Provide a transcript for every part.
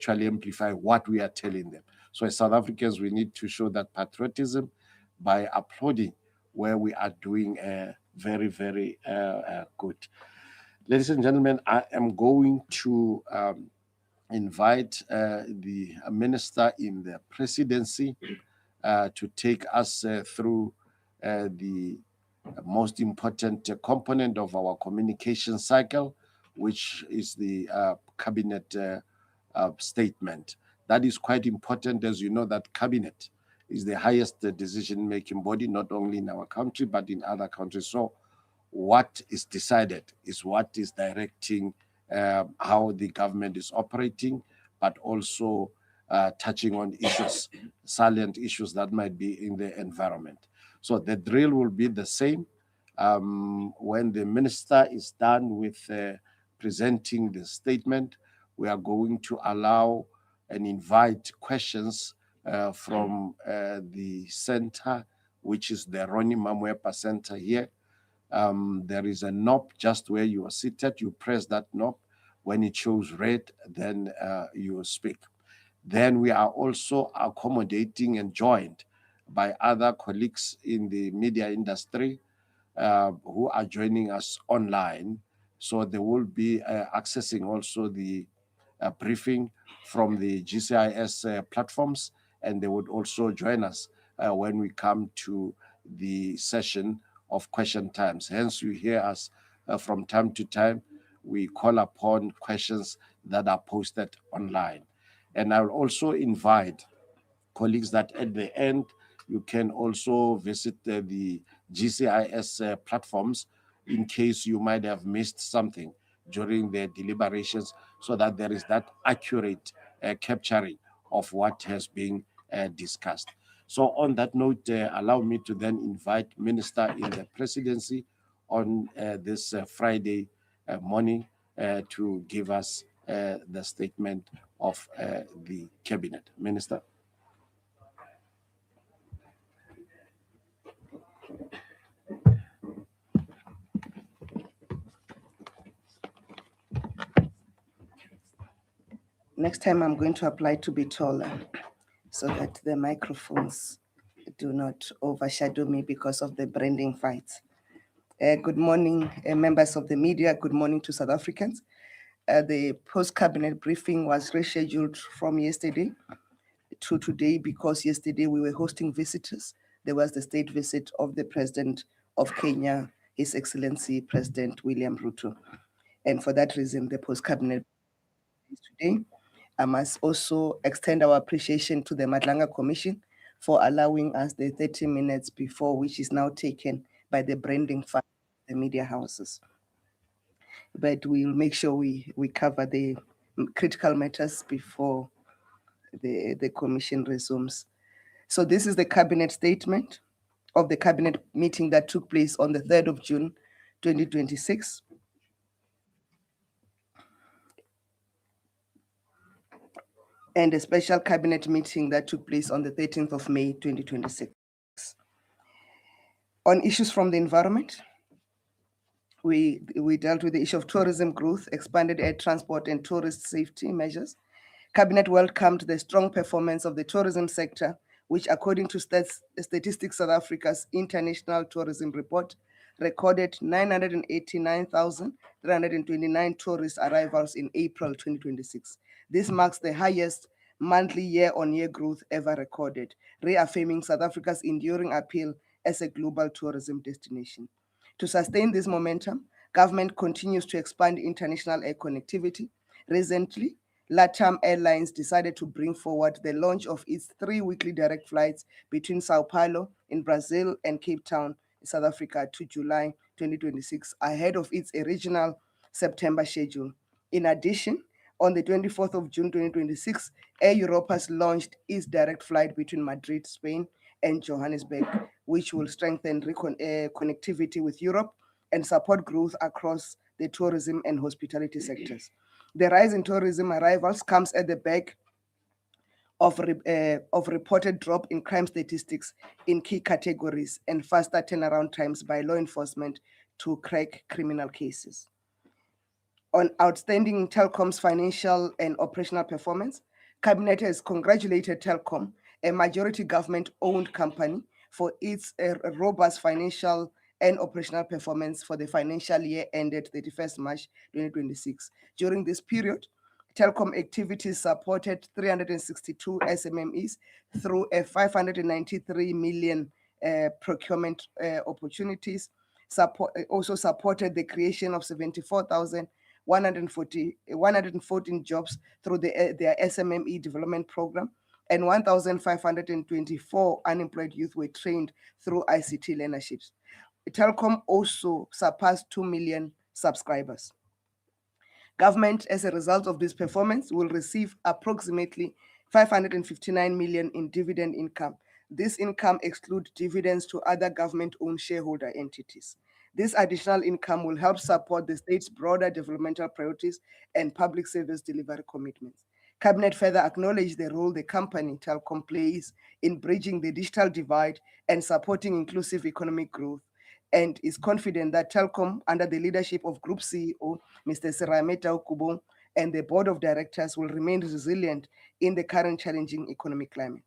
actually amplify what we are telling them. So as South Africans, we need to show that patriotism by applauding where we are doing very, very good. Ladies and gentlemen, I am going to invite the minister in the presidency to take us through the most important component of our communication cycle, which is the cabinet statement. That is quite important, as you know, that cabinet is the highest decision-making body, not only in our country, but in other countries. So what is decided is what is directing how the government is operating, but also touching on issues, salient issues that might be in the environment. So the drill will be the same. When the minister is done with presenting the statement, we are going to allow and invite questions from the center, which is the Ronnie Mamwepa Center here. There is a knob just where you are seated. You press that knob. When it shows red, then you speak. Then we are also accommodating and joined by other colleagues in the media industry who are joining us online. So they will be accessing also the briefing from the GCIS platforms, and they would also join us when we come to the session of question times. Hence, you hear us from time to time. We call upon questions that are posted online. And I will also invite colleagues that at the end, you can also visit the GCIS platforms in case you might have missed something during the deliberations, so that there is that accurate capturing of what has been discussed. So on that note, allow me to then invite Minister in the presidency on this Friday morning to give us the statement of the cabinet. Minister. Next time I'm going to apply to be taller so that the microphones do not overshadow me because of the branding fights. Good morning, members of the media. Good morning to South Africans. The post-cabinet briefing was rescheduled from yesterday to today because yesterday we were hosting visitors. There was the state visit of the President of Kenya, His Excellency President William Ruto. And for that reason, the post-cabinet is today. I must also extend our appreciation to the Madlanga Commission for allowing us the 30 minutes before, which is now taken by the branding fund, the media houses. But we'll make sure we cover the critical matters before the commission resumes. So this is the cabinet statement of the cabinet meeting that took place on the 3rd of June, 2026. And a special cabinet meeting that took place on the 13th of May, 2026. On issues from the environment, we dealt with the issue of tourism growth, expanded air transport and tourist safety measures. Cabinet welcomed the strong performance of the tourism sector, which according to Statistics South Africa's International Tourism Report, recorded 989,329 tourist arrivals in April 2026. This marks the highest monthly year-on-year growth ever recorded, reaffirming South Africa's enduring appeal as a global tourism destination. To sustain this momentum, government continues to expand international air connectivity. Recently, LATAM Airlines decided to bring forward the launch of its 3 weekly direct flights between Sao Paulo in Brazil and Cape Town, South Africa to July 2026, ahead of its original September schedule. In addition, on the 24th of June 2026, Air Europa has launched its direct flight between Madrid, Spain, and Johannesburg, which will strengthen connectivity with Europe and support growth across the tourism and hospitality sectors. The rise in tourism arrivals comes at the back of reported drop in crime statistics in key categories and faster turnaround times by law enforcement to crack criminal cases. On outstanding telecoms financial and operational performance, Cabinet has congratulated Telkom, a majority government-owned company, for its robust financial and operational performance for the financial year ended 31st March 2026. During this period, Telkom activities supported 362 SMMEs through a 593 million procurement opportunities. Also supported the creation of 114 jobs through their SMME development program, and 1,524 unemployed youth were trained through ICT learnerships. Telkom also surpassed 2 million subscribers. Government, as a result of this performance, will receive approximately 559 million in dividend income. This income excludes dividends to other government-owned shareholder entities. This additional income will help support the state's broader developmental priorities and public service delivery commitments. Cabinet further acknowledged the role the company, Telkom, plays in bridging the digital divide and supporting inclusive economic growth, and is confident that Telkom, under the leadership of Group CEO Mr. Serame Kubo, and the board of directors, will remain resilient in the current challenging economic climate.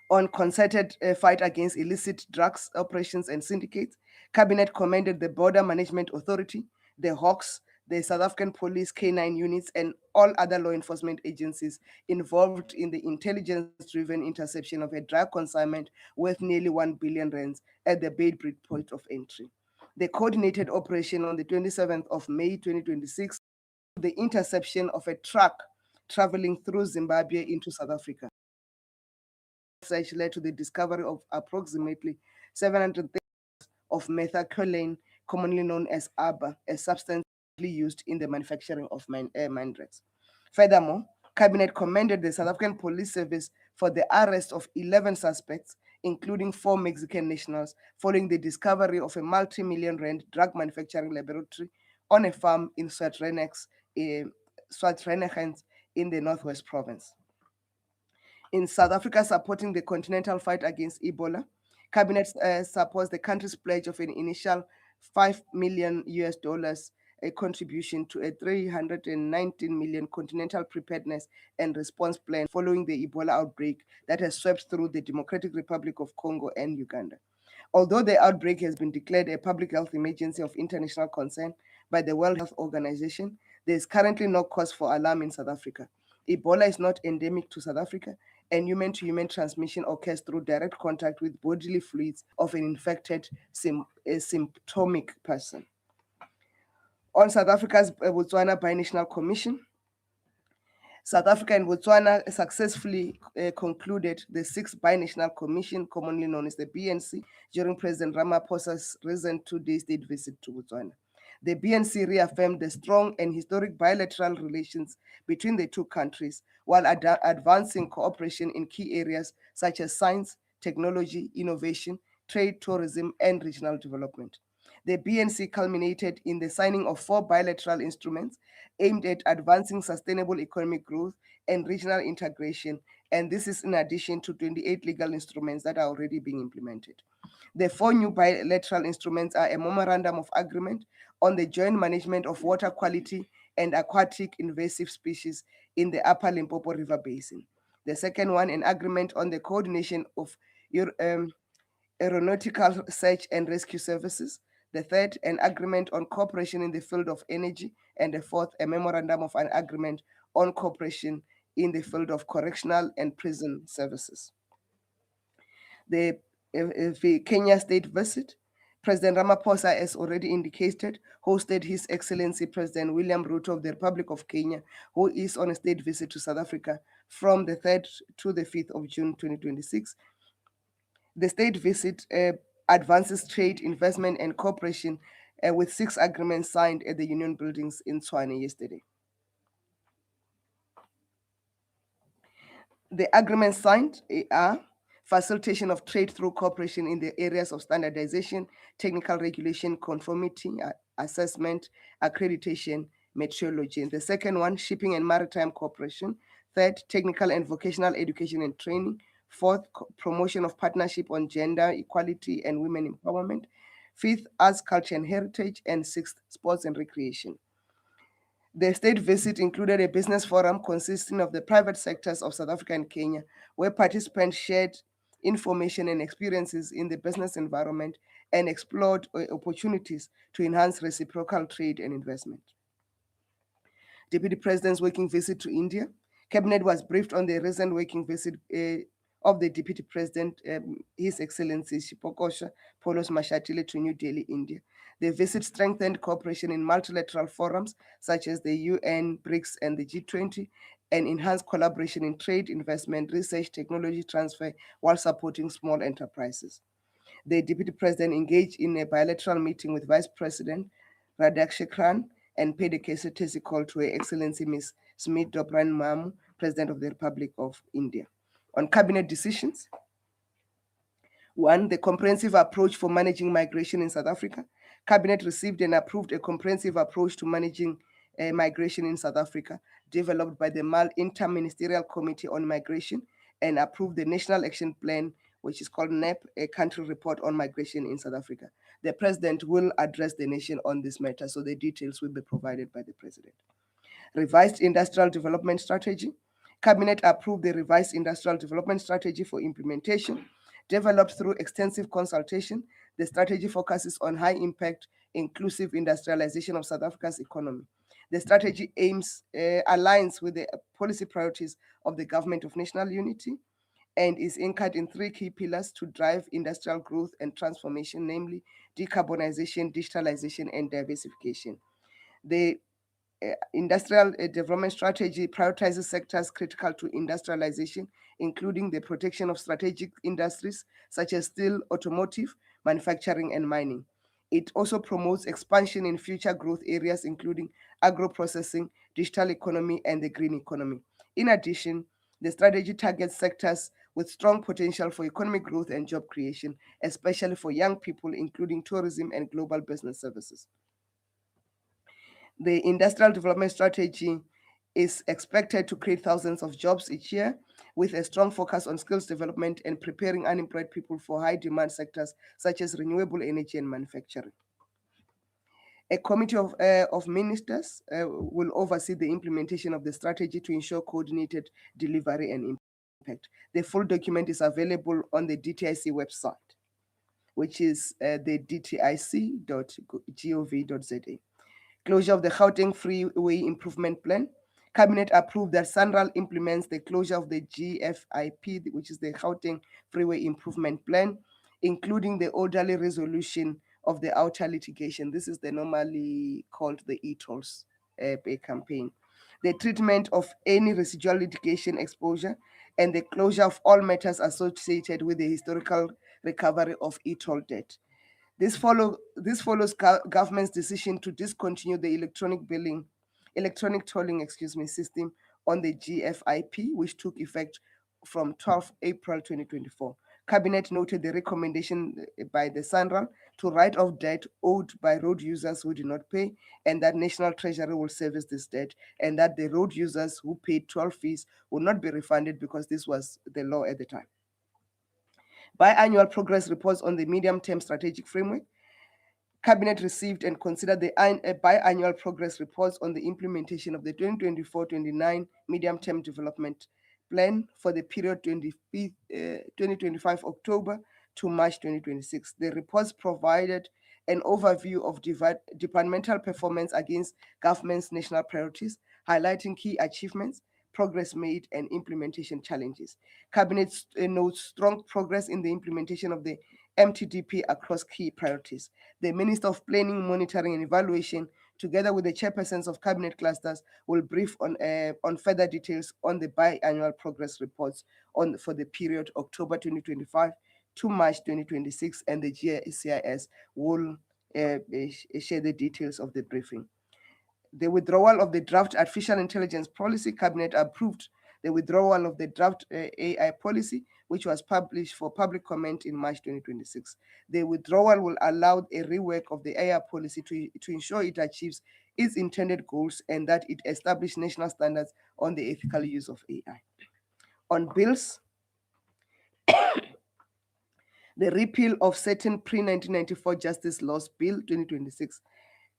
On concerted fight against illicit drugs operations and syndicates, Cabinet commended the Border Management Authority, the Hawks, the South African Police K9 units, and all other law enforcement agencies involved in the intelligence-driven interception of a drug consignment worth nearly 1 billion rands at the Beitbridge point of entry. The coordinated operation on the 27th of May 2026, the interception of a truck traveling through Zimbabwe into South Africa. Research led to the discovery of approximately 700 of methacholine, commonly known as ABA, a substance used in the manufacturing of mine drugs. Furthermore, Cabinet commended the South African Police Service for the arrest of 11 suspects, including 4 Mexican nationals, following the discovery of a multi-million rand drug manufacturing laboratory on a farm in Swartrenens in the Northwest Province. In South Africa, supporting the continental fight against Ebola, Cabinet supports the country's pledge of an initial $5 million a contribution to a 319 million continental preparedness and response plan following the Ebola outbreak that has swept through the Democratic Republic of Congo and Uganda. Although the outbreak has been declared a public health emergency of international concern by the World Health Organization, there is currently no cause for alarm in South Africa. Ebola is not endemic to South Africa, and human-to-human transmission occurs through direct contact with bodily fluids of an infected symptomatic person. On South Africa's Botswana Binational Commission, South Africa and Botswana successfully concluded the 6th Binational Commission, commonly known as the BNC, during President Ramaphosa's recent 2-day state visit to Botswana. The BNC reaffirmed the strong and historic bilateral relations between the two countries while advancing cooperation in key areas such as science, technology, innovation, trade, tourism, and regional development. The BNC culminated in the signing of 4 bilateral instruments aimed at advancing sustainable economic growth and regional integration, and this is in addition to 28 legal instruments that are already being implemented. The 4 new bilateral instruments are a memorandum of agreement on the joint management of water quality and aquatic invasive species in the Upper Limpopo River Basin. The second one, an agreement on the coordination of aeronautical search and rescue services. The third, an agreement on cooperation in the field of energy. And the fourth, a memorandum of an agreement on cooperation in the field of correctional and prison services. The Kenya state visit, President Ramaphosa, as already indicated, hosted His Excellency President William Ruto of the Republic of Kenya, who is on a state visit to South Africa from the 3rd to the 5th of June 2026. The state visit advances trade, investment, and cooperation with 6 agreements signed at the Union Buildings in Tshwane yesterday. The agreements signed are facilitation of trade through cooperation in the areas of standardization, technical regulation, conformity, assessment, accreditation, metrology. And the second one, shipping and maritime cooperation. Third, technical and vocational education and training. Fourth, promotion of partnership on gender equality and women empowerment. Fifth, arts, culture and heritage. And sixth, sports and recreation. The state visit included a business forum consisting of the private sectors of South Africa and Kenya, where participants shared information and experiences in the business environment and explored opportunities to enhance reciprocal trade and investment. Deputy President's working visit to India. Cabinet was briefed on the recent working visit of the Deputy President, His Excellency Shipokosha Paulos Mashatile, to New Delhi, India. The visit strengthened cooperation in multilateral forums such as the UN, BRICS, and the G20, and enhanced collaboration in trade, investment, research, technology transfer, while supporting small enterprises. The Deputy President engaged in a bilateral meeting with Vice President Radhakrishnan and paid a courtesy call to Her Excellency Ms. Smith Dobran Mamu, President of the Republic of India. On cabinet decisions, one, the comprehensive approach for managing migration in South Africa. Cabinet received and approved a comprehensive approach to managing migration in South Africa, developed by the Inter-Ministerial Committee on Migration, and approved the National Action Plan, which is called NEP, a country report on migration in South Africa. The President will address the nation on this matter, so the details will be provided by the President. Revised Industrial Development Strategy. Cabinet approved the revised Industrial Development Strategy for implementation. Developed through extensive consultation, the strategy focuses on high-impact, inclusive industrialization of South Africa's economy. The strategy aligns with the policy priorities of the Government of National Unity and is anchored in three key pillars to drive industrial growth and transformation, namely decarbonization, digitalization, and diversification. The industrial development strategy prioritizes sectors critical to industrialization, including the protection of strategic industries such as steel, automotive, manufacturing, and mining. It also promotes expansion in future growth areas, including agro-processing, digital economy, and the green economy. In addition, the strategy targets sectors with strong potential for economic growth and job creation, especially for young people, including tourism and global business services. The industrial development strategy is expected to create thousands of jobs each year, with a strong focus on skills development and preparing unemployed people for high demand sectors such as renewable energy and manufacturing. A committee of ministers will oversee the implementation of the strategy to ensure coordinated delivery and impact. The full document is available on the DTIC website, which is the dtic.gov.za. Closure of the Gauteng Freeway Improvement Plan. Cabinet approved that SANRAL implements the closure of the GFIP, which is the Gauteng Freeway Improvement Plan, including the orderly resolution of the outer litigation. This is the normally called the e-tolls campaign. The treatment of any residual litigation exposure and the closure of all matters associated with the historical recovery of e-toll debt. This follows government's decision to discontinue the electronic tolling, system on the GFIP, which took effect from 12 April 2024. Cabinet noted the recommendation by the SANRAL to write off debt owed by road users who did not pay, and that National Treasury will service this debt, and that the road users who paid 12 fees will not be refunded because this was the law at the time. Biannual progress reports on the medium-term strategic framework. Cabinet received and considered the biannual progress reports on the implementation of the 2024-29 medium-term development plan for the period 2025 October to March 2026. The reports provided an overview of departmental performance against government's national priorities, highlighting key achievements, progress made, and implementation challenges. Cabinet notes strong progress in the implementation of the MTDP across key priorities. The Minister of Planning, Monitoring and Evaluation, together with the chairpersons of cabinet clusters, will brief on further details on the biannual progress reports for the period October 2025 to March 2026, and the GCIS will share the details of the briefing. The withdrawal of the draft artificial intelligence policy. Cabinet approved the withdrawal of the draft AI policy, which was published for public comment in March 2026. The withdrawal will allow a rework of the AI policy to ensure it achieves its intended goals and that it establishes national standards on the ethical use of AI. On bills, the repeal of certain pre-1994 Justice Laws Bill 2026.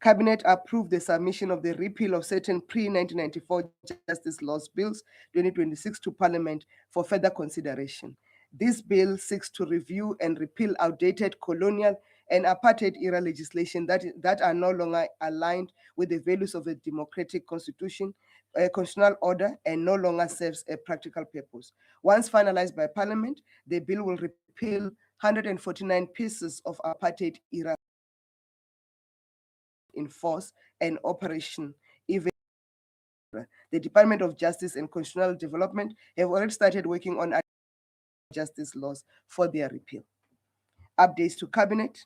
Cabinet approved the submission of the repeal of certain pre-1994 Justice Laws Bills 2026 to Parliament for further consideration. This bill seeks to review and repeal outdated colonial and apartheid-era legislation that are no longer aligned with the values of a democratic constitution, constitutional order, and no longer serves a practical purpose. Once finalized by Parliament, the bill will repeal 149 pieces of apartheid-era in force and operation. Even the Department of Justice and Constitutional Development have already started working on justice laws for their repeal. Updates to Cabinet.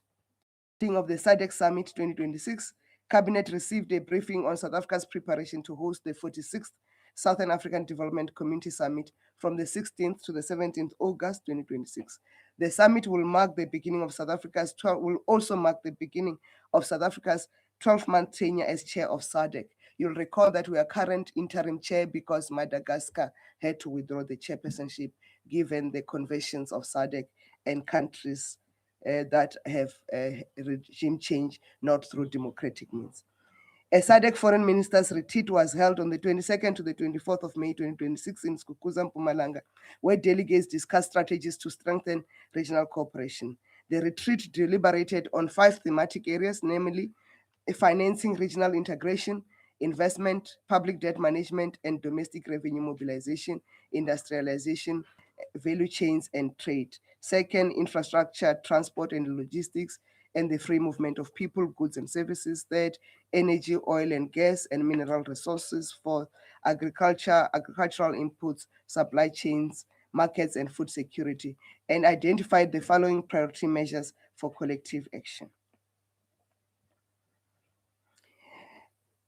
Of the SADC Summit 2026, Cabinet received a briefing on South Africa's preparation to host the 46th Southern African Development Community Summit from the 16th to the 17th August 2026. The summit will mark the beginning of will also mark the beginning of South Africa's 12-month tenure as chair of SADC. You'll recall that we are current interim chair because Madagascar had to withdraw the chairpersonship given the conventions of SADC and countries that have regime change not through democratic means. A SADC Foreign Ministers Retreat was held on the 22nd to the 24th of May 2026 in Skukuza, Mpumalanga, where delegates discussed strategies to strengthen regional cooperation. The retreat deliberated on 5 thematic areas, namely financing regional integration, investment, public debt management, and domestic revenue mobilization, industrialization, value chains, and trade. Second, infrastructure, transport, and logistics, and the free movement of people, goods, and services. Third, energy, oil, and gas, and mineral resources. Fourth, agriculture, agricultural inputs, supply chains, markets, and food security, and identified the following priority measures for collective action.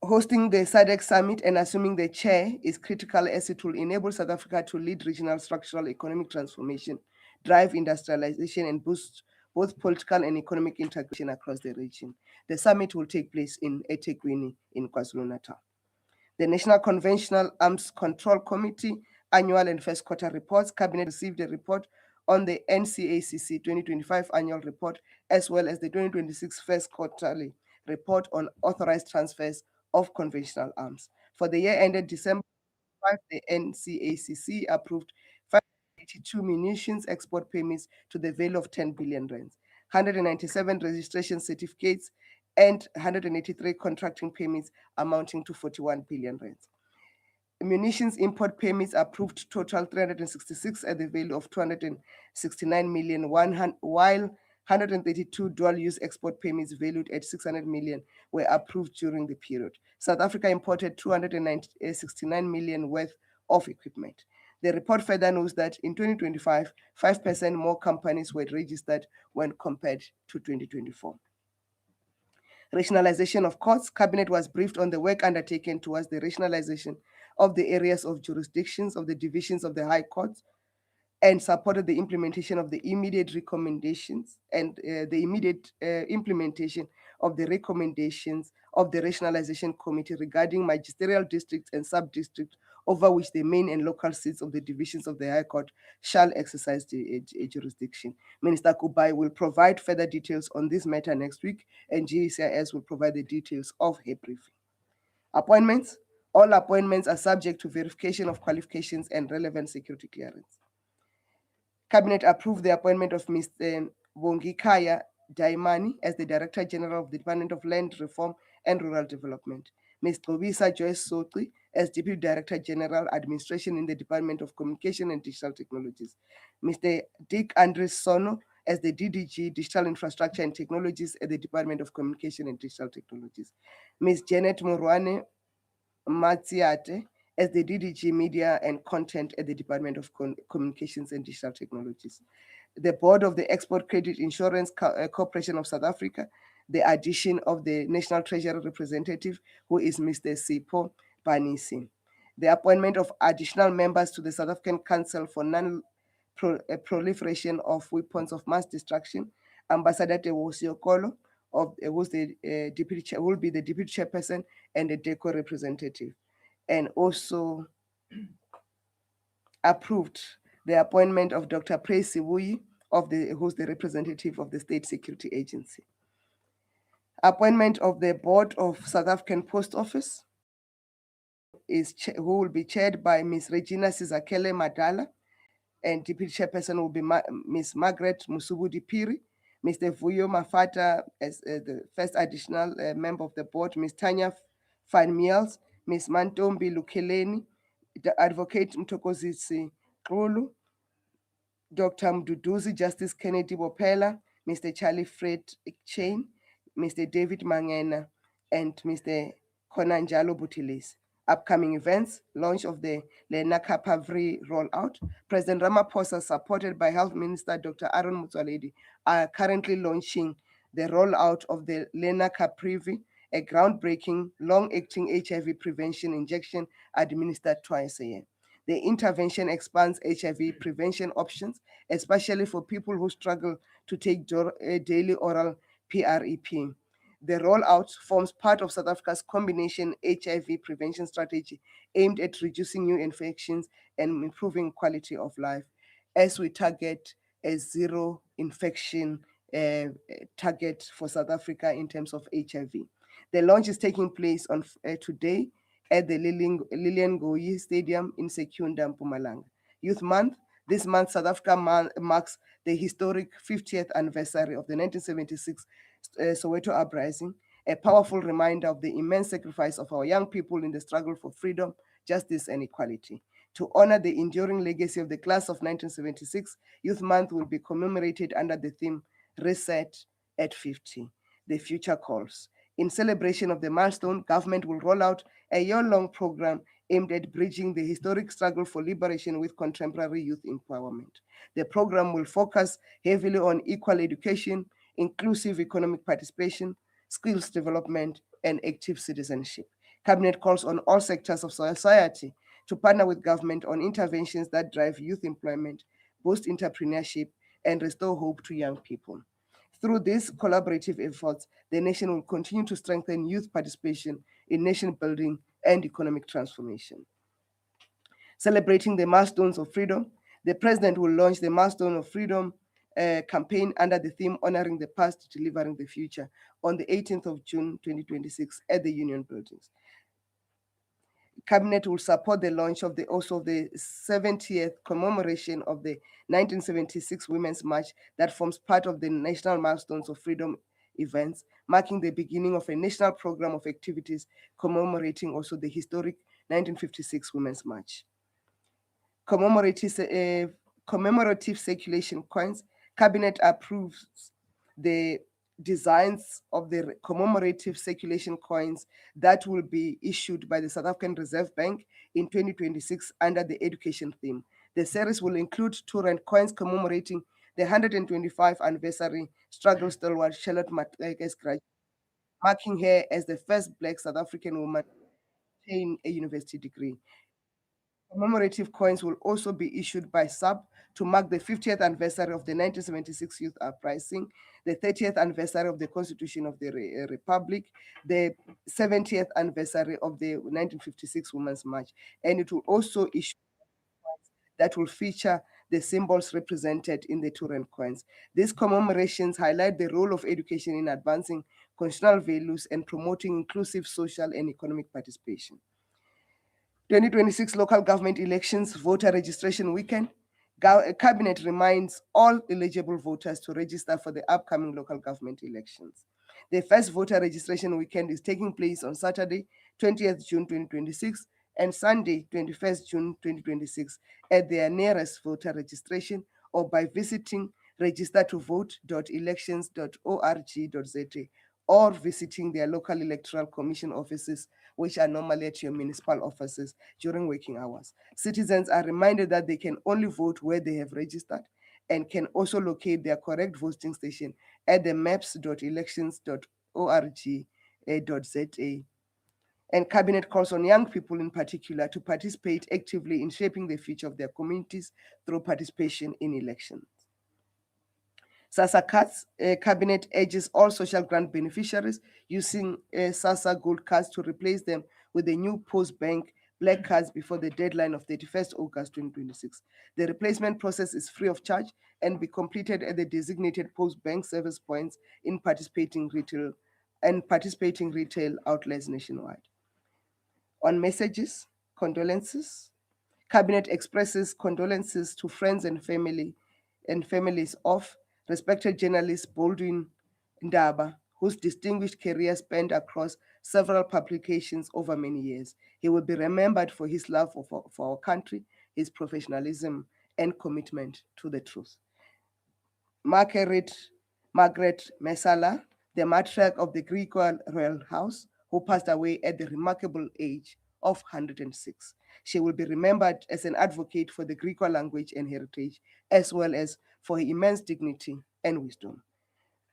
Hosting the SADC Summit and assuming the chair is critical as it will enable South Africa to lead regional structural economic transformation, drive industrialization, and boost both political and economic integration across the region. The summit will take place in eThekwini in KwaZulu-Natal. The National Conventional Arms Control Committee annual and first quarter reports. Cabinet received a report on the NCACC 2025 annual report, as well as the 2026 first quarterly report on authorized transfers of conventional arms. For the year ended December 5, the NCACC approved 582 munitions export permits to the value of 10 billion rands, 197 registration certificates, and 183 contracting permits amounting to 41 billion rands. Munitions import permits approved total 366 at the value of 269 million, while 132 dual-use export permits valued at 600 million were approved during the period. South Africa imported 269 million worth of equipment. The report further notes that in 2025, 5% more companies were registered when compared to 2024. Rationalization of courts. Cabinet was briefed on the work undertaken towards the rationalization of the areas of jurisdictions of the divisions of the High Court and supported the implementation of the immediate recommendations and the immediate implementation of the recommendations of the Rationalization Committee regarding magisterial districts and sub-districts over which the main and local seats of the divisions of the High Court shall exercise the jurisdiction. Minister Kubai will provide further details on this matter next week, and GCIS will provide the details of her briefing. Appointments. All appointments are subject to verification of qualifications and relevant security clearance. Cabinet approved the appointment of Mr. Wongikaya Daimani as the Director General of the Department of Land Reform and Rural Development. Ms. Tobisa Joyce Sotri as Deputy Director General Administration in the Department of Communication and Digital Technologies. Mr. Dick Andres Sono as the DDG Digital Infrastructure and Technologies at the Department of Communication and Digital Technologies. Ms. Janet Morwane Matsiate as the DDG Media and Content at the Department of Communications and Digital Technologies. The Board of the Export Credit Insurance Corporation of South Africa, the addition of the National Treasury Representative, who is Mr. Sipho Banisi. The appointment of additional members to the South African Council for Non-Proliferation of Weapons of Mass Destruction, Ambassador Teboho Kolo, will be the deputy chairperson and the DECO representative, and also approved the appointment of Dr. Presidency Ntshaveni, who's the representative of the State Security Agency. Appointment of the Board of South African Post Office who will be chaired by Ms. Regina Sizakele Madala, and Deputy Chairperson will be Ms. Margaret Musubudi Piri, Mr. Vuyo Mafata as the first additional member of the board, Ms. Tanya Van Meels, Ms. Mantombi Lukeleni, the Advocate Mtokozisi Krulu, Dr. Mduduzi Justice Kennedy Bopela, Mr. Charlie Fred Chain, Mr. David Mangena, and Mr. Konanjalo Butilis. Upcoming events, launch of the Lenaka Pavri rollout. President Ramaphosa, supported by Health Minister Dr. Aaron Motsoaledi, are currently launching the rollout of the Lenaka Privi, a groundbreaking long-acting HIV prevention injection administered twice a year. The intervention expands HIV prevention options, especially for people who struggle to take daily oral PrEP. The rollout forms part of South Africa's combination HIV prevention strategy aimed at reducing new infections and improving quality of life as we target a zero infection target for South Africa in terms of HIV. The launch is taking place on today at the Lilian Ngoyi Stadium in Secunda, Mpumalanga. Youth Month. This month, South Africa marks the historic 50th anniversary of the 1976 Soweto uprising, a powerful reminder of the immense sacrifice of our young people in the struggle for freedom, justice, and equality. To honor the enduring legacy of the class of 1976, Youth Month will be commemorated under the theme Reset at 50. The future calls. In celebration of the milestone, government will roll out a year-long program aimed at bridging the historic struggle for liberation with contemporary youth empowerment. The program will focus heavily on equal education, inclusive economic participation, skills development, and active citizenship. Cabinet calls on all sectors of society to partner with government on interventions that drive youth employment, boost entrepreneurship, and restore hope to young people. Through these collaborative efforts, the nation will continue to strengthen youth participation in nation building and economic transformation. Celebrating the milestones of freedom, the president will launch the Milestone of Freedom campaign under the theme Honoring the Past, Delivering the Future on the 18th of June 2026 at the Union Buildings. Cabinet will support the launch of the 70th commemoration of the 1976 Women's March that forms part of the National Milestones of Freedom events, marking the beginning of a national program of activities commemorating also the historic 1956 Women's March. Commemorative circulation coins. Cabinet approves the designs of the commemorative circulation coins that will be issued by the South African Reserve Bank in 2026 under the education theme. The series will include 2 rand coins commemorating the 125th anniversary struggle stalwart Charlotte Mateke's graduation, marking her as the first Black South African woman to obtain a university degree. Commemorative coins will also be issued by SAP to mark the 50th anniversary of the 1976 Youth Uprising, the 30th anniversary of the Constitution of the Republic, the 70th anniversary of the 1956 Women's March, and it will also issue coins that will feature the symbols represented in the 2 rand coins. These commemorations highlight the role of education in advancing constitutional values and promoting inclusive social and economic participation. 2026 local government elections voter registration weekend. Cabinet reminds all eligible voters to register for the upcoming local government elections. The first voter registration weekend is taking place on Saturday, 20th June 2026 and Sunday, 21st June 2026 at their nearest voter registration or by visiting registertovote.elections.org.za or visiting their local electoral commission offices, which are normally at your municipal offices during working hours. Citizens are reminded that they can only vote where they have registered and can also locate their correct voting station at the maps.elections.org.za. And Cabinet calls on young people in particular to participate actively in shaping the future of their communities through participation in elections. SASSA cards. Cabinet urges all social grant beneficiaries using SASSA Gold cards to replace them with the new Post Bank Black cards before the deadline of 31st August 2026. The replacement process is free of charge and be completed at the designated Post Bank service points in participating retail and participating retail outlets nationwide. On messages, condolences, Cabinet expresses condolences to friends and families of respected journalist Baldwin Ndaba, whose distinguished career spanned across several publications over many years. He will be remembered for his love for our country, his professionalism, and commitment to the truth. Margaret Mesala, the matriarch of the Greek royal house, who passed away at the remarkable age of 106. She will be remembered as an advocate for the Greek language and heritage, as well as for her immense dignity and wisdom.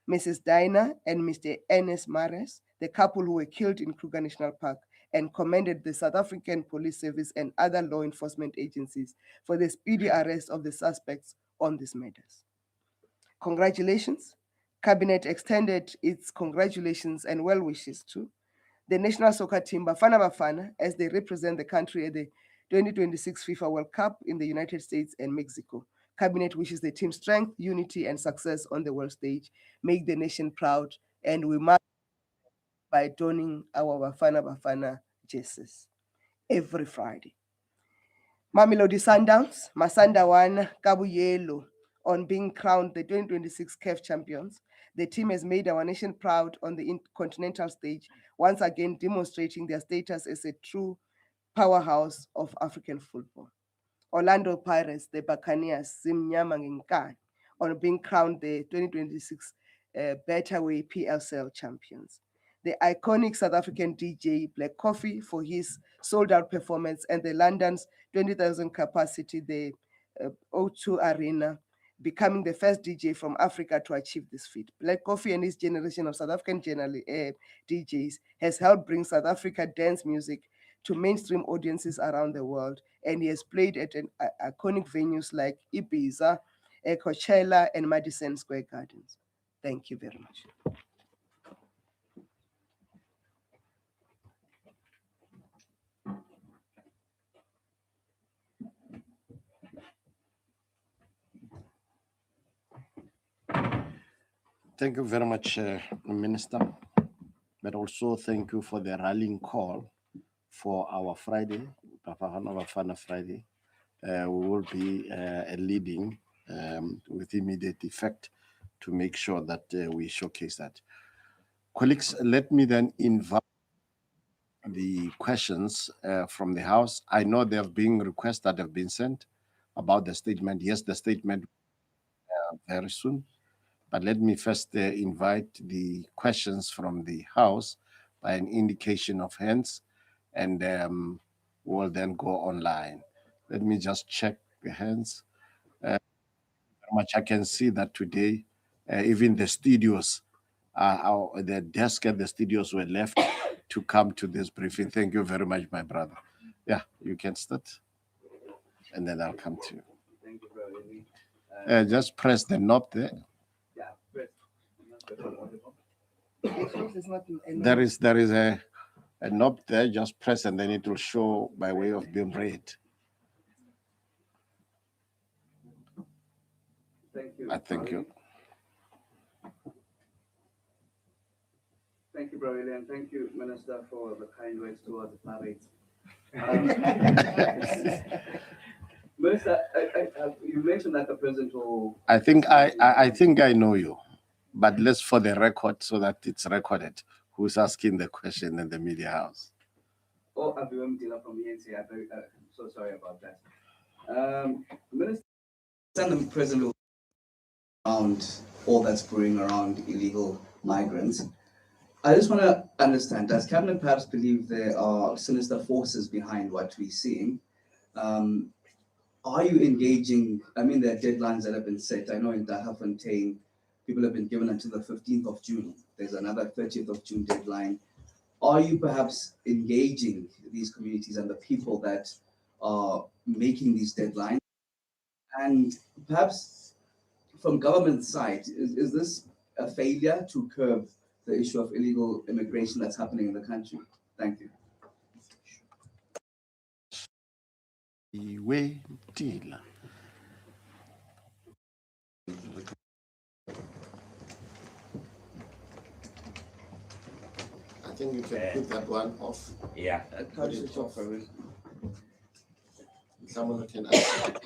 Mrs. Dinah and Mr. Ernest Mares, the couple who were killed in Kruger National Park, and commended the South African Police Service and other law enforcement agencies for the speedy arrest of the suspects on these matters. Congratulations. Cabinet extended its congratulations and well wishes to the national soccer team Bafana Bafana as they represent the country at the 2026 FIFA World Cup in the United States and Mexico. Cabinet wishes the team strength, unity, and success on the world stage. Make the nation proud, and we mark by donning our Bafana Bafana jerseys every Friday. Mamelodi Sundowns, Masandawana Kabuyelo, on being crowned the 2026 CAF champions. The team has made our nation proud on the continental stage, once again demonstrating their status as a true powerhouse of African football. Orlando Pirates, the Buccaneers, Zimnyama Ngenkani, on being crowned the 2026 Betterway PLCL champions. The iconic South African DJ Black Coffee for his sold-out performance, and the London's 20,000 capacity, the O2 Arena, becoming the first DJ from Africa to achieve this feat. Black Coffee and his generation of South African DJs has helped bring South Africa dance music to mainstream audiences around the world, and he has played at iconic venues like Ibiza, Coachella, and Madison Square Gardens. Thank you very much. Thank you very much, Minister. But also thank you for the rallying call for our Friday, Bafana Bafana Friday. We will be leading with immediate effect to make sure that we showcase that. Colleagues, let me then invite the questions from the House. I know there have been requests that have been sent about the statement. Yes, the statement very soon. But let me first invite the questions from the House by an indication of hands, and we'll then go online. Let me just check the hands. Very much I can see that today, even the studios, the desk at the studios were left to come to this briefing. Thank you very much, my brother. Yeah, you can start, and then I'll come to you. Thank you, brother. Just press the knob there. There is a knob there. Just press and then it will show by way of being red. Thank you. I thank you. Thank you, brother, and thank you, Minister, for the kind words towards the parade. Minister, you mentioned that the president will. I think I know you, but let's for the record so that it's recorded. Who's asking the question in the media house? Oh, Abiwam Dila from ENC. I'm so sorry about that. Minister, the president will around all that's brewing around illegal migrants. I just want to understand, does Cabinet perhaps believe there are sinister forces behind what we're seeing? Are you engaging? I mean, there are deadlines that have been set. I know in Daggafontein, people have been given until the 15th of June. There's another 30th of June deadline. Are you perhaps engaging these communities and the people that are making these deadlines? And perhaps from government side, is this a failure to curb the issue of illegal immigration that's happening in the country? Thank you. think you can put that one off. Yeah. Put it off. Someone can ask.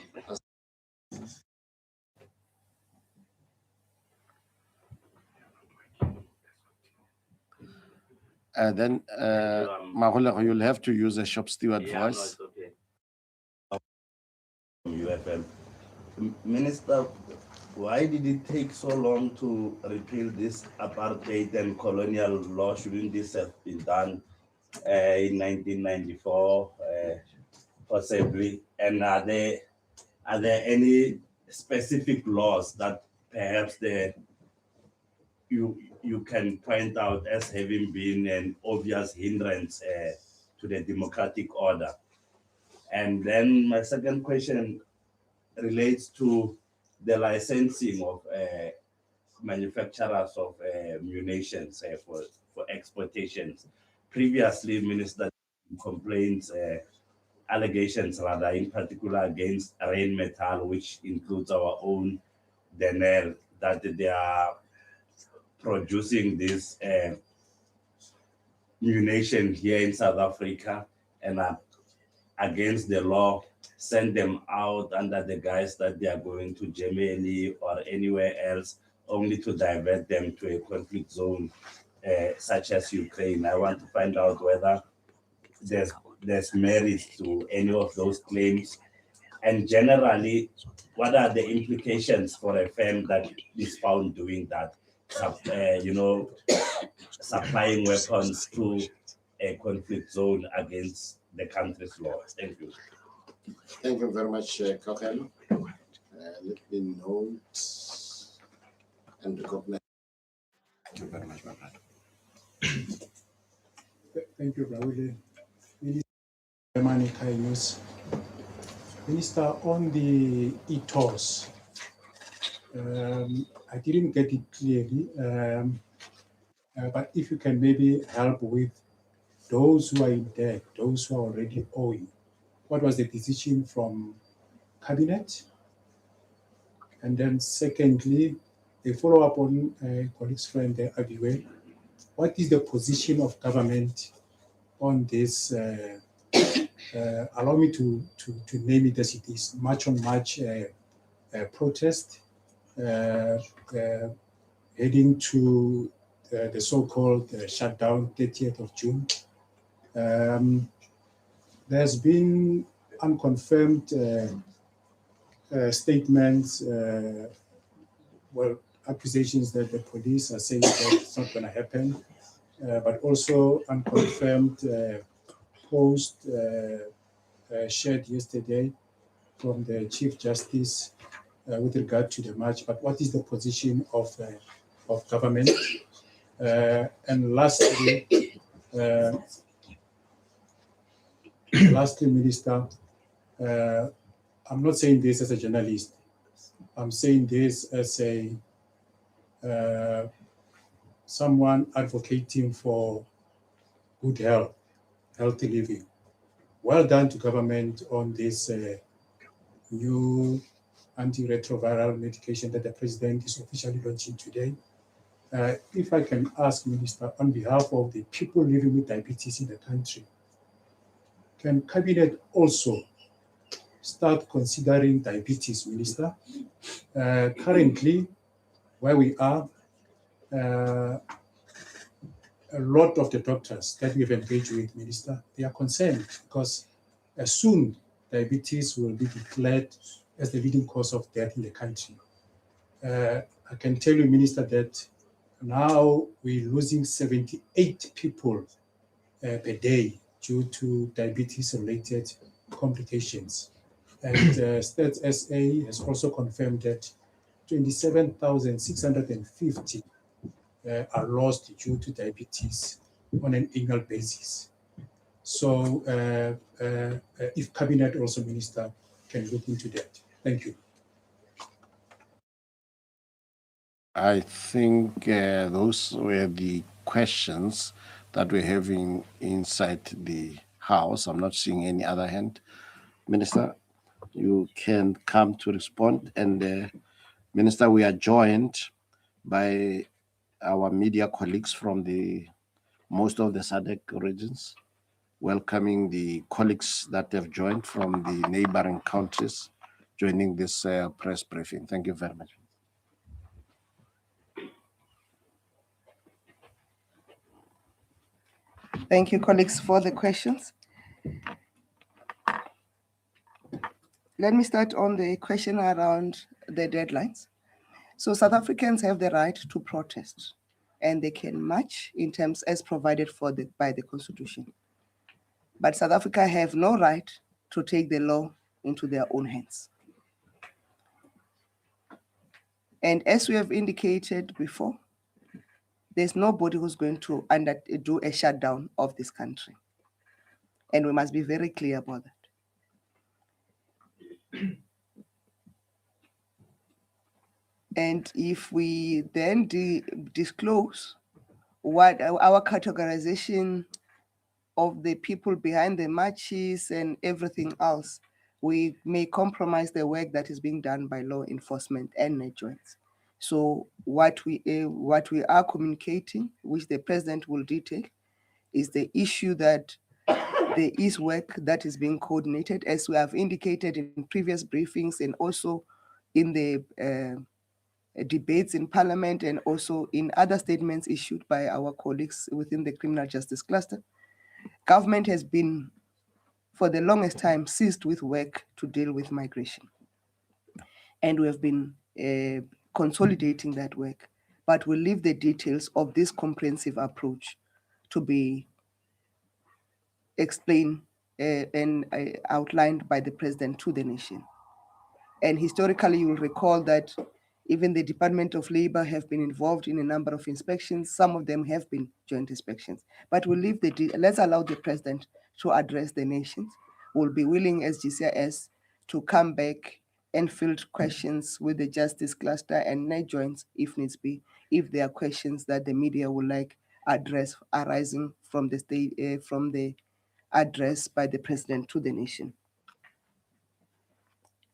Then, Maholo, you'll have to use a shop steward voice. No, it's okay. UFM. Minister, why did it take so long to repeal this apartheid and colonial law? Shouldn't this have been done in 1994, possibly? And are there any specific laws that perhaps you can point out as having been an obvious hindrance to the democratic order? And then my second question relates to the licensing of manufacturers of munitions for exportations. Previously, Minister complaints, allegations rather, in particular against Rheinmetall, which includes our own Denel, that they are producing this munition here in South Africa and are against the law, send them out under the guise that they are going to Germany or anywhere else, only to divert them to a conflict zone such as Ukraine. I want to find out whether there's merit to any of those claims, and generally, what are the implications for a firm that is found doing that? Supplying weapons to a conflict zone against the country's law. Thank you. Thank you very much, Kokelo. Let me note and recognize. Thank you very much, my brother. Thank you, Raul. Minister, Minister, on the ETOS, I didn't get it clearly, but if you can maybe help with those who are in debt, those who are already owing, what was the decision from Cabinet? And then secondly, a follow-up on colleague's friend Abiwe, what is the position of government on this? Allow me to name it as it is, March on March protest heading to the so-called shutdown, 30th of June. There's been unconfirmed statements, accusations that the police are saying that it's not going to happen, but also unconfirmed post shared yesterday from the Chief Justice with regard to the march. But what is the position of government? And lastly, Minister, I'm not saying this as a journalist. I'm saying this as a someone advocating for good health, healthy living. Well done to government on this new antiretroviral medication that the president is officially launching today. If I can ask, Minister, on behalf of the people living with diabetes in the country, can Cabinet also start considering diabetes, Minister? Currently, where we are, a lot of the doctors that we've engaged with, Minister, they are concerned because soon diabetes will be declared as the leading cause of death in the country. I can tell you, Minister, that now we're losing 78 people per day due to diabetes-related complications. And Stats SA has also confirmed that 27,650 are lost due to diabetes on an annual basis. So if Cabinet also, Minister, can look into that. Thank you. I think those were the questions that we're having inside the House. I'm not seeing any other hand. Minister, you can come to respond. And Minister, we are joined by our media colleagues from the most of the SADC regions, welcoming the colleagues that have joined from the neighboring countries, joining this press briefing. Thank you very much. Thank you, colleagues, for the questions. Let me start on the question around the deadlines. So South Africans have the right to protest, and they can march in terms as provided for by the Constitution. But South Africa have no right to take the law into their own hands. And as we have indicated before, there's nobody who's going to do a shutdown of this country. And we must be very clear about that. And if we then disclose what our categorization of the people behind the marches and everything else, we may compromise the work that is being done by law enforcement and net joints. So what we are communicating, which the president will detail, is the issue that there is work that is being coordinated, as we have indicated in previous briefings and also in the debates in Parliament and also in other statements issued by our colleagues within the criminal justice cluster. Government has been, for the longest time, seized with work to deal with migration. And we have been consolidating that work, but we'll leave the details of this comprehensive approach to be explained and outlined by the president to the nation. And historically, you will recall that even the Department of Labor have been involved in a number of inspections. Some of them have been joint inspections. But we'll leave let's allow the president to address the nations. We'll be willing as GCIS to come back and field questions with the justice cluster and net joints if needs be, if there are questions that the media would like address arising from the state, from the address by the president to the nation.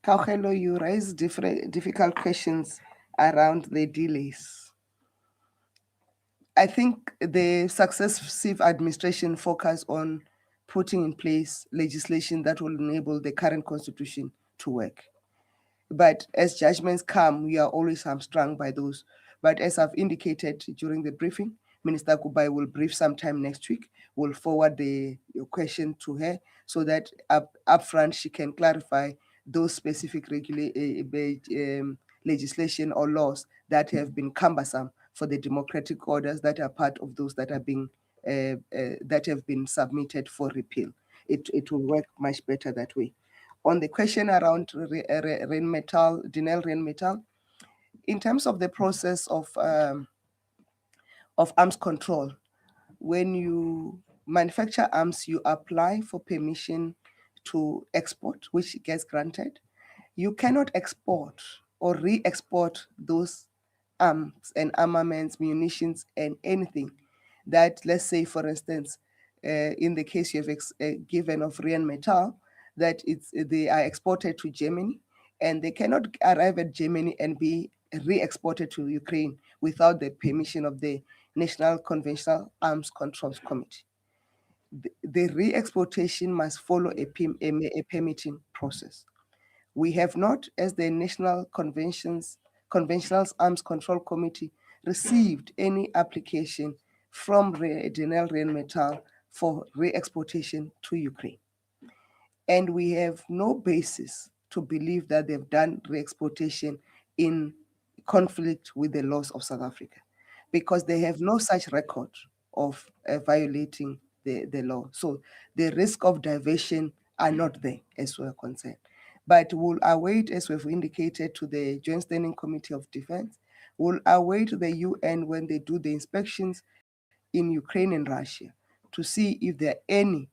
Kaugelo, you raised difficult questions around the delays. I think the successive administration focused on putting in place legislation that will enable the current constitution to work. But as judgments come, we are always hamstrung by those. But as I've indicated during the briefing, Minister Kubai will brief sometime next week. We'll forward your question to her so that upfront she can clarify those specific legislation or laws that have been cumbersome for the democratic orders that are part of those that are being that have been submitted for repeal. It will work much better that way. On the question around Denel Rheinmetall, in terms of the process of arms control, when you manufacture arms, you apply for permission to export, which gets granted. You cannot export or re-export those arms and armaments, munitions, and anything that, let's say, for instance, in the case you have given of Rheinmetall, that they are exported to Germany, and they cannot arrive at Germany and be re-exported to Ukraine without the permission of the National Conventional Arms Controls Committee. The re-exportation must follow a permitting process. We have not, as the National Conventional Arms Control Committee, received any application from Denel Rheinmetall for re-exportation to Ukraine. And we have no basis to believe that they've done re-exportation in conflict with the laws of South Africa, because they have no such record of violating the law. So the risk of diversion are not there as we're concerned. But we'll await, as we've indicated to the Joint Standing Committee of Defense, we'll await the UN when they do the inspections in Ukraine and Russia to see if there are any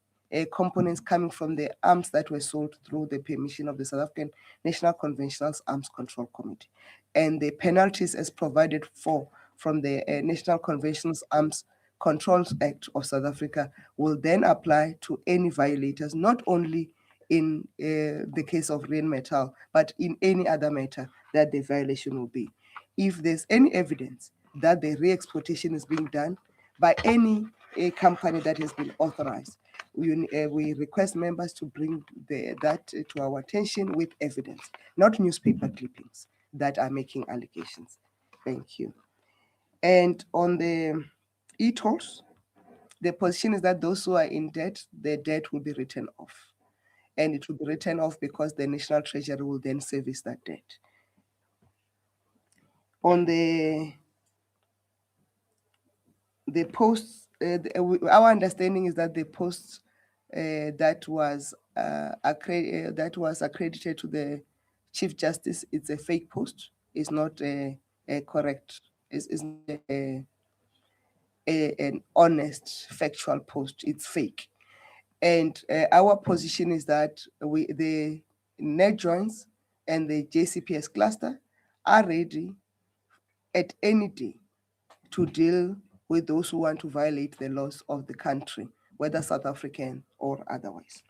components coming from the arms that were sold through the permission of the South African National Conventional Arms Control Committee. And the penalties as provided for from the National Conventional Arms Controls Act of South Africa will then apply to any violators, not only in the case of Rheinmetall, but in any other matter that the violation will be. If there's any evidence that the re-exportation is being done by any a company that has been authorized. We request members to bring that to our attention with evidence, not newspaper clippings that are making allegations. Thank you. And on the e-tolls, the position is that those who are in debt, their debt will be written off. And it will be written off because the National Treasury will then service that debt. On the posts, our understanding is that the posts that was accredited to the Chief Justice, it's a fake post. It's not a correct. It's an honest, factual post. It's fake. And our position is that the net joins and the JCPS cluster are ready at any day to deal with those who want to violate the laws of the country, whether South African or otherwise.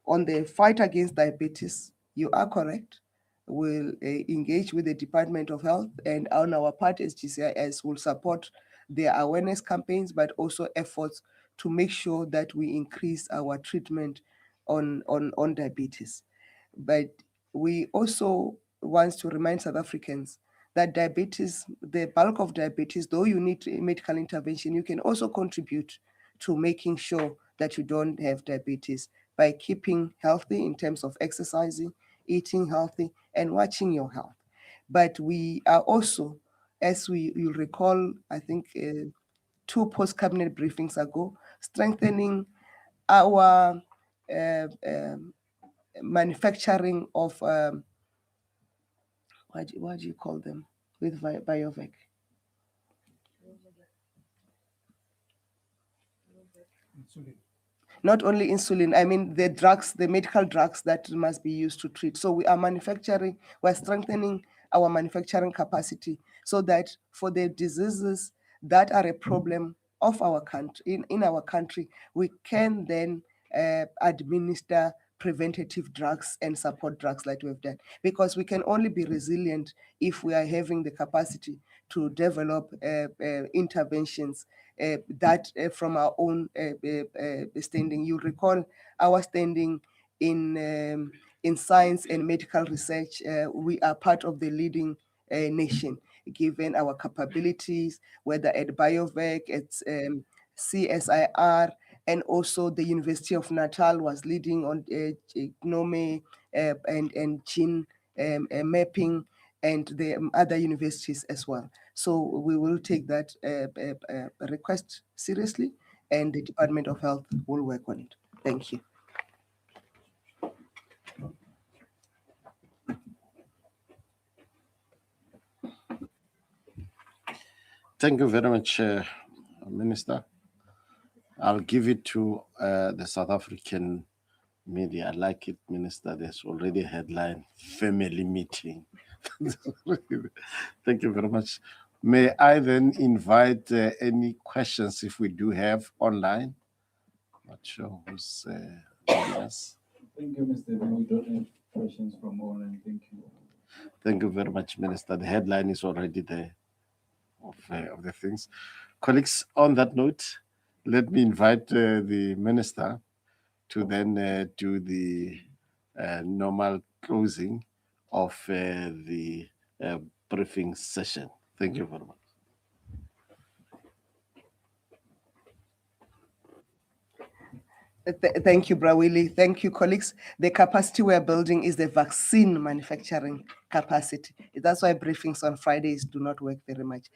On the fight against diabetes, you are correct. We'll engage with the Department of Health, and on our part as GCIS will support their awareness campaigns, but also efforts to make sure that we increase our treatment on diabetes. But we also want to remind South Africans that diabetes, the bulk of diabetes, though you need medical intervention, you can also contribute to making sure that you don't have diabetes by keeping healthy in terms of exercising, eating healthy, and watching your health. But we are also, as you'll recall, I think 2 post-cabinet briefings ago, strengthening our manufacturing of, what do you call them, with BioVac? Not only insulin, I mean the drugs, the medical drugs that must be used to treat. So we are we're strengthening our manufacturing capacity so that for the diseases that are a problem of our country, in our country, we can then administer preventative drugs and support drugs like we've done, because we can only be resilient if we are having the capacity to develop interventions that from our own standing. You recall our standing in science and medical research. We are part of the leading nation, given our capabilities, whether at BioVac, at CSIR, and also the University of Natal was leading on genome and gene mapping, and the other universities as well. So we will take that request seriously, and the Department of Health will work on it. Thank you. Thank you very much, Minister. I'll give it to the South African media. I like it, Minister. There's already a headline, family meeting. Thank you very much. May I then invite any questions if we do have online? Not sure who's us. Thank you, Mr. We don't have questions from online. Thank you. Thank you very much, Minister. The headline is already there of the things. Colleagues, on that note, let me invite the Minister to then do the normal closing of the briefing session. Thank you very much. Thank you, Brawili. Thank you, colleagues. The capacity we're building is the vaccine manufacturing capacity. That's why briefings on Fridays do not work very much.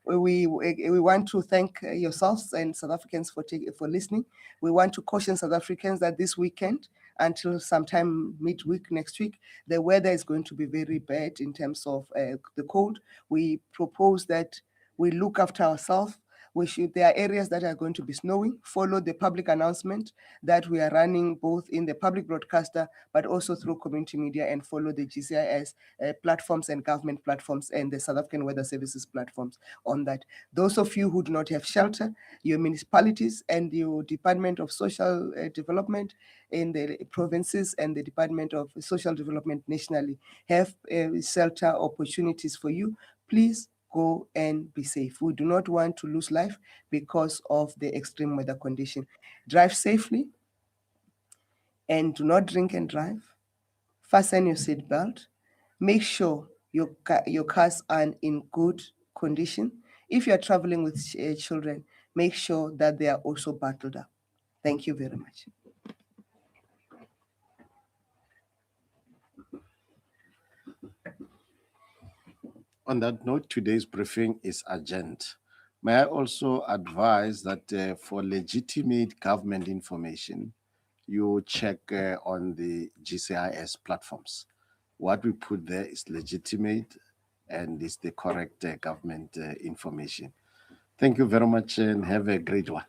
We want to thank yourselves and South Africans for listening. We want to caution South Africans that this weekend, until sometime midweek next week, the weather is going to be very bad in terms of the cold. We propose that we look after ourselves. There are areas that are going to be snowing. Follow the public announcement that we are running both in the public broadcaster, but also through community media, and follow the GCIS platforms and government platforms and the South African Weather Services platforms on that. Those of you who do not have shelter, your municipalities and your Department of Social Development in the provinces and the Department of Social Development nationally have shelter opportunities for you. Please go and be safe. We do not want to lose life because of the extreme weather condition. Drive safely and do not drink and drive. Fasten your seatbelt. Make sure your cars are in good condition. If you are traveling with children, make sure that they are also bottled up. Thank you very much. On that note, today's briefing is urgent. May I also advise that for legitimate government information, you check on the GCIS platforms. What we put there is legitimate and is the correct government information. Thank you very much and have a great one.